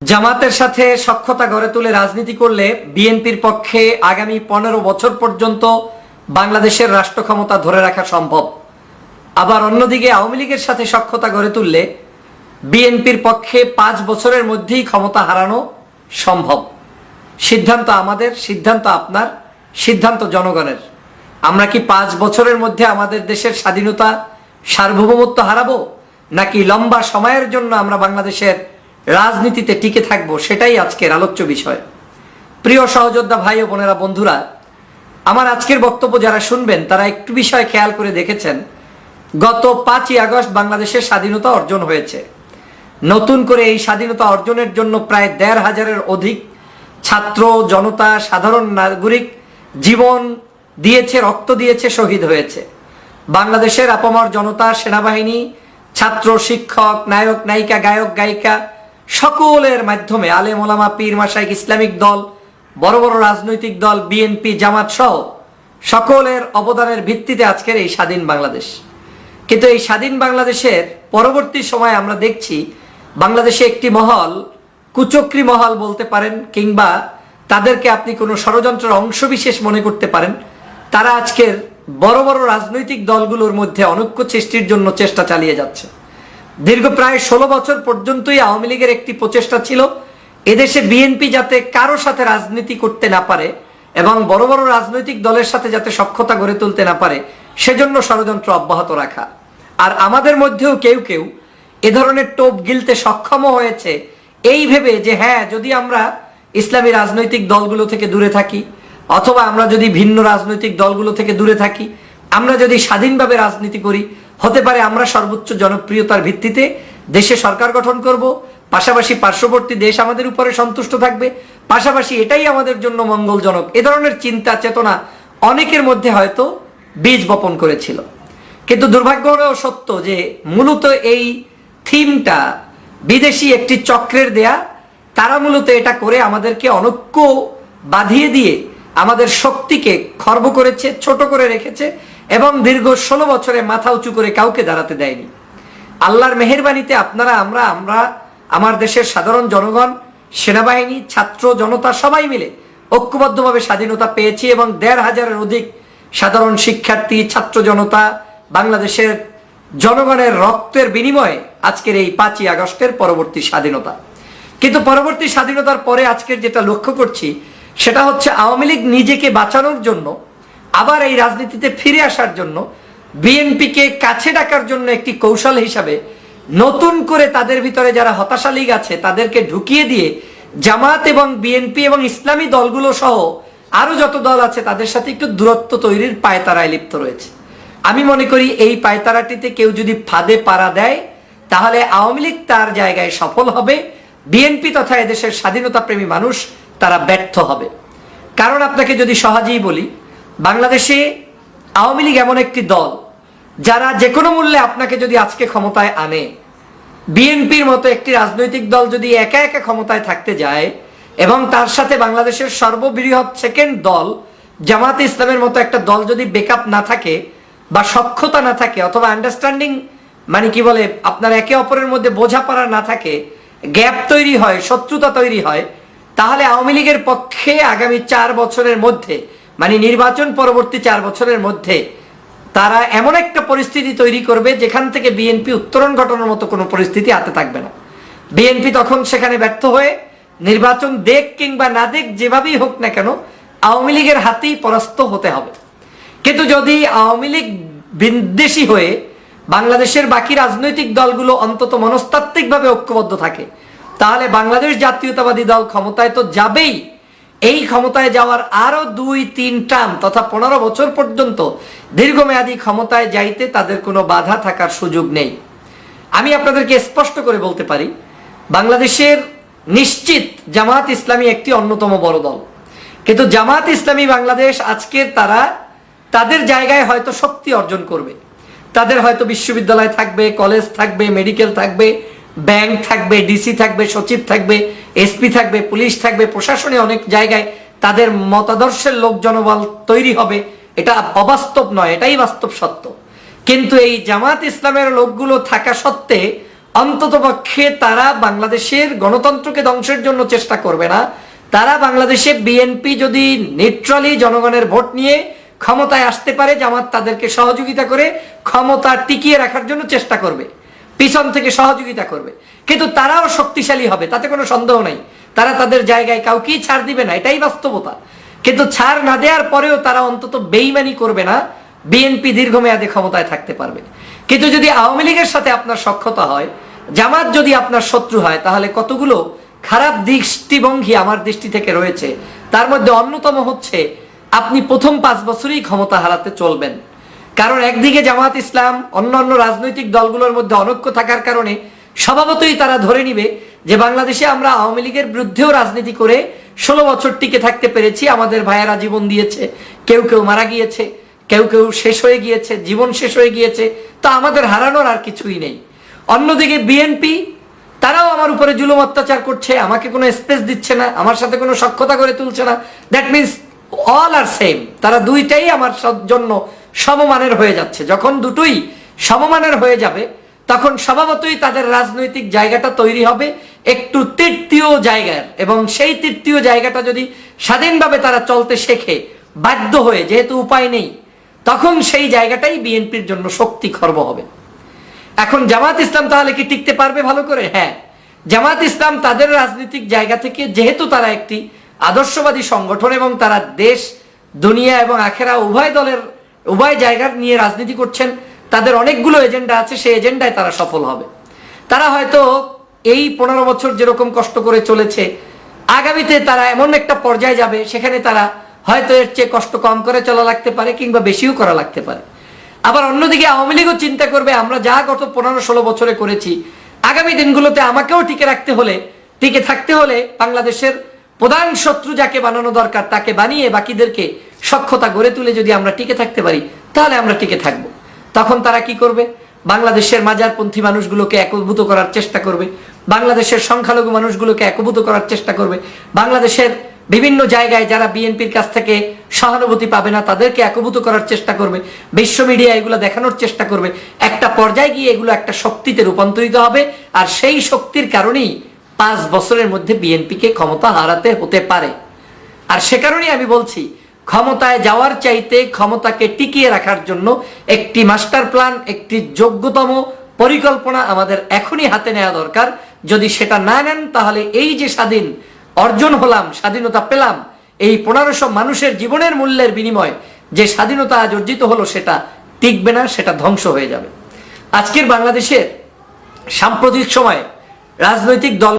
জামাতের সাথে সখ্যতা গড়ে তুলে রাজনীতি করলে বিএনপির পক্ষে আগামী 15 বছর পর্যন্ত বাংলাদেশের রাষ্ট্র ক্ষমতা ধরে রাখা সম্ভব। আবার অন্যদিকে আওয়ামী লীগের সাথে সখ্যতা গড়ে তুললে বিএনপির পক্ষে 5 বছরের মধ্যেই ক্ষমতা হারানো সম্ভব। সিদ্ধান্ত আমাদের, সিদ্ধান্ত আপনার, সিদ্ধান্ত জনগণের। আমরা কি 5 বছরের মধ্যে আমাদের দেশের স্বাধীনতা, সার্বভৌমত্ব হারাবো, নাকি লম্বা সময়ের জন্য আমরা বাংলাদেশের রাজনীতিতে টিকে থাকবো, সেটাই আজকের আলোচ্য বিষয়। প্রিয় সহযোদ্ধা ভাই ও বোনেরা, বন্ধুরা, আমার আজকের বক্তব্য যারা শুনবেন তারা একটু বিষয় খেয়াল করে দেখেছেন, গত 5ই আগস্ট বাংলাদেশের স্বাধীনতা অর্জন হয়েছে। নতুন করে এই স্বাধীনতা অর্জনের জন্য প্রায় 1,500-এর অধিক ছাত্র জনতা, সাধারণ নাগরিক জীবন দিয়েছে, রক্ত দিয়েছে, শহীদ হয়েছে। বাংলাদেশের আপামর জনতা, সেনাবাহিনী, ছাত্র, শিক্ষক, নায়ক নায়িকা, গায়ক গায়িকা সকলের মাধ্যমে, আলেম ওলামা, পীর মাশায়েখ, ইসলামিক দল, বড় বড় রাজনৈতিক দল, বিএনপি, জামাত সহ সকলের অবদানের ভিত্তিতে আজকের এই স্বাধীন বাংলাদেশ। কিন্তু এই স্বাধীন বাংলাদেশের পরবর্তী সময়ে আমরা দেখছি বাংলাদেশে একটি মহল, কুচক্রী মহল বলতে পারেন, কিংবা তাদেরকে আপনি কোনো ষড়যন্ত্রের অংশবিশেষ মনে করতে পারেন, তারা আজকের বড় বড় রাজনৈতিক দলগুলোর মধ্যে অনৈক্য সৃষ্টির জন্য চেষ্টা চালিয়ে যাচ্ছে। দীর্ঘ প্রায় 16 বছর পর্যন্তই আওয়ামী লীগের একটি প্রচেষ্টা ছিল এদেশে বিএনপি যাতে কারো সাথে রাজনীতি করতে না পারে এবং বড় বড় রাজনৈতিক দলের সাথে যাতে সখ্যতা গড়ে তুলতে না পারে, সেজন্য ষড়যন্ত্র অব্যাহত রাখা। আর আমাদের মধ্যেও কেউ কেউ এ ধরনের টোপ গিলতে সক্ষম হয়েছে এই ভেবে যে হ্যাঁ, যদি আমরা ইসলামী রাজনৈতিক দলগুলো থেকে দূরে থাকি, অথবা আমরা যদি ভিন্ন রাজনৈতিক দলগুলো থেকে দূরে থাকি, আমরা যদি স্বাধীনভাবে রাজনীতি করি, হতে পারে আমরা সর্বোচ্চ জনপ্রিয়তার ভিত্তিতে দেশে সরকার গঠন করব, পাশাপাশি পার্শ্ববর্তী দেশ আমাদের উপরে সন্তুষ্ট থাকবে, পাশাপাশি এটাই আমাদের জন্য মঙ্গলজনক। এ ধরনের চিন্তা চেতনা অনেকের মধ্যে হয়তো বীজ বপন করেছিল। কিন্তু দুর্ভাগ্য হলেও সত্য যে মূলত এই থিমটা বিদেশি একটি চক্রের দেয়া। তারা মূলত এটা করে আমাদেরকে অনৈক্য বাঁধিয়ে দিয়ে আমাদের শক্তিকে খর্ব করেছে, ছোট করে রেখেছে এবং দীর্ঘ 16 বছরে মাথা উঁচু করে কাউকে দাঁড়াতে দেয়নি। আল্লাহর মেহেরবানিতে আমরা আমার দেশের সাধারণ জনগণ, সেনাবাহিনী, ছাত্র জনতা সবাই মিলে ঐক্যবদ্ধভাবে স্বাধীনতা পেয়েছি এবং 1,500-এর অধিক সাধারণ শিক্ষার্থী, ছাত্র জনতা, বাংলাদেশের জনগণের রক্তের বিনিময়ে আজকের এই 5ই আগস্টের পরবর্তী স্বাধীনতা। কিন্তু পরবর্তী স্বাধীনতার পরে আজকের যেটা লক্ষ্য করছি সেটা হচ্ছে আওয়ামী লীগ নিজেকে বাঁচানোর জন্য, আবার এই রাজনীতিতে ফিরে আসার জন্য, বিএনপিকে কাছে ডাকার জন্য একটি কৌশল হিসাবে নতুন করে তাদের ভিতরে যারা হতাশা লীগ আছে তাদেরকে ঢুকিয়ে দিয়ে জামাত এবং বিএনপি এবং ইসলামী দলগুলো সহ আরো যত দল আছে তাদের সাথে একটু দূরত্ব তৈরির পায়তারায় লিপ্ত রয়েছে। আমি মনে করি এই পায়তারাটিতে কেউ যদি ফাঁদে পাড়া দেয় তাহলে আওয়ামী লীগ তার জায়গায় সফল হবে, বিএনপি তথা এদেশের স্বাধীনতা প্রেমী মানুষ তারা ব্যর্থ হবে। কারণ আপনাকে যদি সহজেই বলি, বাংলাদেশে আওয়ামী লীগ এমন একটি দল যারা যে কোনো মূল্যে আপনাকে যদি আজকে ক্ষমতায় আনে, বিএনপির মতো একটি রাজনৈতিক দল যদি একা একা ক্ষমতায় থাকতে যায় এবং তার সাথে বাংলাদেশের সর্ববৃহৎ সেকেন্ড দল জামাতে ইসলামের মতো একটা দল যদি ব্যাকআপ না থাকে বা সখ্যতা না থাকে, অথবা আন্ডারস্ট্যান্ডিং মানে কি বলে আপনার একে অপরের মধ্যে বোঝাপড়া না থাকে, গ্যাপ তৈরি হয়, শত্রুতা তৈরি হয়, তাহলে আওয়ামী লীগের পক্ষে আগামী 4 বছরের মধ্যে, মানে নির্বাচন পরবর্তী 4 বছরের মধ্যে তারা এমন একটা পরিস্থিতি তৈরি করবে যেখান থেকে বিএনপি উত্তরণ ঘটানোর মতো কোনো পরিস্থিতি হাতে থাকবে না। বিএনপি তখন সেখানে ব্যর্থ হয়ে নির্বাচন দেখ কিংবা না দেখ, যেভাবেই হোক না কেন, আওয়ামী লীগের হাতেই পরাস্ত হতে হবে। কিন্তু যদি আওয়ামী লীগ বিদ্বেষী হয়ে বাংলাদেশের বাকি রাজনৈতিক দলগুলো অন্তত মনস্তাত্ত্বিকভাবে ঐক্যবদ্ধ থাকে, তাহলে বাংলাদেশ জাতীয়তাবাদী দল ক্ষমতায় তো যাবেই, এই ক্ষমতায় যাওয়ার আরো 2-3 টার্ম তথা 15 বছর পর্যন্ত দীর্ঘমেয়াদী ক্ষমতায় যাইতে তাদের কোনো বাধা থাকার সুযোগ নেই। আমি আপনাদেরকে স্পষ্ট করে বলতে পারি, বাংলাদেশের নিশ্চিত জামাত ইসলামী একটি অন্যতম বড় দল। কিন্তু জামাত ইসলামী বাংলাদেশ আজকের তারা তাদের জায়গায় হয়তো শক্তি অর্জন করবে, তাদের হয়তো বিশ্ববিদ্যালয় থাকবে, কলেজ থাকবে, মেডিকেল থাকবে, ব্যাংক থাকবে, ডিসি থাকবে, সচিব থাকবে, এসপি থাকবে, পুলিশ থাকবে, প্রশাসনে অনেক জায়গায় তাদের মতাদর্শের লোক জনবল তৈরি হবে। এটা অবাস্তব নয়, এটাই বাস্তব সত্য। কিন্তু এই জামাত ইসলামের লোকগুলো থাকা সত্ত্বে অন্ততপক্ষে তারা বাংলাদেশের গণতন্ত্রকে ধ্বংসের জন্য চেষ্টা করবে না। তারা বাংলাদেশে বিএনপি যদি নিউট্রালি জনগণের ভোট নিয়ে ক্ষমতায় আসতে পারে, জামাত তাদেরকে সহযোগিতা করে ক্ষমতা টিকিয়ে রাখার জন্য চেষ্টা করবে, পিছন থেকে সহযোগিতা করবে। কিন্তু তারাও শক্তিশালী হবে, তাতে কোনো সন্দেহ নাই। তারা তাদের জায়গায় কাউকেই ছাড় দিবে না, এটাই বাস্তবতা। কিন্তু ছাড় না দেওয়ার পরেও তারা অন্তত বেইমানি করবে না, বিএনপি দীর্ঘমেয়াদে ক্ষমতায় থাকতে পারবে। কিন্তু যদি আওয়ামী লীগের সাথে আপনার সখ্যতা হয়, জামাত যদি আপনার শত্রু হয়, তাহলে কতগুলো খারাপ দৃষ্টিভঙ্গি আমার দৃষ্টি থেকে রয়েছে। তার মধ্যে অন্যতম হচ্ছে আপনি প্রথম 5 বছরই ক্ষমতা হারাতে চলবেন। কারণ একদিকে জামাত ইসলাম অন্যান্য রাজনৈতিক দলগুলোর মধ্যে অনৈক্য থাকার কারণে স্বভাবতই তারা ধরে নিবে যে বাংলাদেশে আমরা আওয়ামী লীগের বিরুদ্ধেও রাজনীতি করে 16 বছর টিকে থাকতে পেরেছি, আমাদের ভাইয়েরা জীবন দিয়েছে, কেউ কেউ মারা গিয়েছে, কেউ কেউ শেষ হয়ে গিয়েছে, জীবন শেষ হয়ে গিয়েছে, তো আমাদের হারানোর আর কিছুই নেই। অন্যদিকে বিএনপি, তারাও আমার উপরে জুলুম অত্যাচার করছে, আমাকে কোনো স্পেস দিচ্ছে না, আমার সাথে কোনো সখ্যতা করে তুলছে না। That means all are same, তারা দুইটাই আমার জন্য সমমানের হয়ে যাচ্ছে। যখন দুটোই সমমানের হয়ে যাবে, তখন স্বভাবতই তাদের রাজনৈতিক জায়গাটা তৈরি হবে একটু তৃতীয় জায়গার, এবং সেই তৃতীয় জায়গাটা যদি স্বাধীনভাবে তারা চলতে শেখে বাধ্য হয়ে, যেহেতু উপায় নেই, তখন সেই জায়গাটাই বিএনপির জন্য শক্তি খর্ব হবে। এখন জামাত ইসলাম তাহলে কি টিকতে পারবে ভালো করে? হ্যাঁ, জামাত ইসলাম তাদের রাজনৈতিক জায়গা থেকে, যেহেতু তারা একটি আদর্শবাদী সংগঠন এবং তারা দেশ, দুনিয়া এবং আখেরা উভয় জায়গার নিয়ে রাজনীতি করছেন, তাদের অনেকগুলো এজেন্ডা আছে, সেই এজেন্ডায় তারা সফল হবে। তারা হয়তো এই 15 বছর যেরকম কষ্ট করে চলেছে, আগামীতে তারা এমন একটা পর্যায়ে যাবে সেখানে তারা হয়তো এর চেয়ে কষ্ট কম করে চলা লাগতে পারে, কিংবা বেশিও করা লাগতে পারে। আবার অন্যদিকে আওয়ামী লীগও চিন্তা করবে, আমরা যা গত 15-16 বছরে করেছি, আগামী দিনগুলোতে আমাকেও টিকে থাকতে হলে বাংলাদেশের প্রধান শত্রু যাকে বানানো দরকার তাকে বানিয়ে বাকিদেরকে সখ্যতা গড়ে তুলে যদি আমরা টিকে থাকতে পারি, তাহলে আমরা টিকে থাকবো। তখন তারা কি করবে? বাংলাদেশের মাজারপন্থী মানুষগুলোকে একীভূত করার চেষ্টা করবে, বাংলাদেশের সংখ্যালঘু মানুষগুলোকে একীভূত করার চেষ্টা করবে, বাংলাদেশের বিভিন্ন জায়গায় যারা বিএনপির কাছ থেকে সহানুভূতি পাবে না তাদেরকে একীভূত করার চেষ্টা করবে, বিশ্ব মিডিয়া এগুলো দেখানোর চেষ্টা করবে। একটা পর্যায়ে গিয়ে এগুলো একটা শক্তিতে রূপান্তরিত হবে, আর সেই শক্তির কারণেই 5 বছরের মধ্যে বিএনপিকে ক্ষমতা হারাতে হতে পারে। আর সে কারণেই আমি বলছি, ক্ষমতায় যাওয়ার চাইতে ক্ষমতাকে টিকিয়ে রাখার জন্য একটি মাস্টার প্ল্যান, একটি যোগ্যতম পরিকল্পনা আমাদের এখনই হাতে নেওয়া দরকার। যদি সেটা না নেন, তাহলে এই যে স্বাধীন অর্জন হলাম, স্বাধীনতা পেলাম, এই 1500 মানুষের জীবনের মূল্যের বিনিময়ে যে স্বাধীনতা আজ অর্জিত হলো, সেটা টিকবে না, সেটা ধ্বংস হয়ে যাবে। আজকের বাংলাদেশের সাম্প্রতিক সময়ে রাজনৈতিক দল